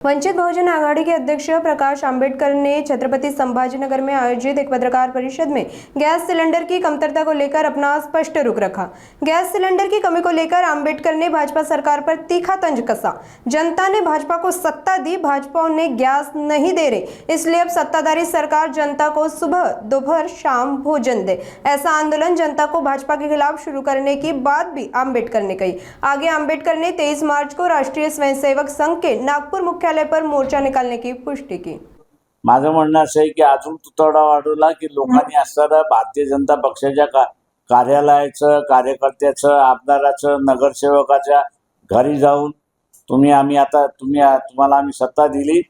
वंचित बहुजन आघाड़ी के अध्यक्ष प्रकाश आंबेडकर ने छत्रपति संभाजीनगर में आयोजित एक पत्रकार परिषद में गैस सिलेंडर की कमतरता को लेकर अपना स्पष्ट रुख रखा। गैस सिलेंडर की कमी को लेकर आंबेडकर ने भाजपा सरकार पर तीखा तंज कसा। जनता ने भाजपा को सत्ता दी, भाजपा ने गैस नहीं दे रही, इसलिए अब सत्ताधारी सरकार जनता को सुबह दोपहर शाम भोजन दे। ऐसा आंदोलन जनता को भाजपा के खिलाफ शुरू करने की बात भी आंबेडकर ने कही। आगे आंबेडकर ने 23 मार्च को राष्ट्रीय स्वयंसेवक संघ के नागपूर मुख्यालय पर मोर्चा निकालने की पुष्टि की। माझं म्हणणं असं आहे की अजून तुतडा वाढवला की लोकांनी असणारं भारतीय जनता पक्षाच्या कार्यालयाचं, कार्यकर्त्याचं, आमदाराचं, नगरसेवकाच्या घरी जाऊन तुम्हाला आम्ही सत्ता दिली,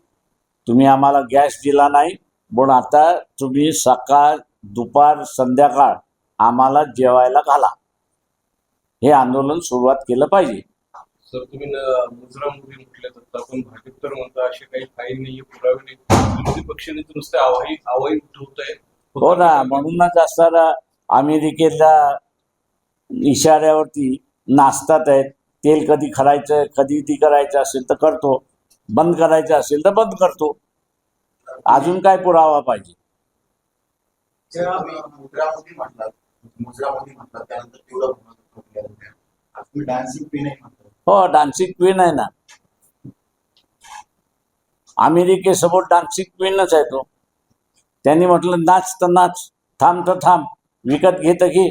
तुम्ही आम्हाला गॅस दिला नाही, पण आता तुम्ही सकाळ दुपार संध्याकाळ आम्हाला जेवायला घाला, हे आंदोलन सुरुवात केलं पाहिजे। सर, तुम्ही मुजरा मुली म्हटले तर आपण भाजप तर म्हणता असे काही फाईल नाहीये, पुरावे नाही, विरोधी पक्षाने तर नुसते आवाही उठवत आहे। हो ना, म्हणूनच असणारा अमेरिकेला इशाऱ्यावरती नाचतात आहेत। तेल कधी खरायचं, कधी ती करायचं असेल तर करतो, बंद करायचं असेल तर बंद करतो। अजून काय पुरावा पाहिजे? मुद्रामध्ये म्हटलं त्यानंतर तेवढं डान्सिंग क्वीन आहे म्हणतात। हो, डान्सिंग क्वीन आहे ना, अमेरिकेसमोर डान्सिंग क्वीनच आहे तो। त्यांनी म्हटलं नाच तर नाच, थांब तर थांब, विकत घे तर घे।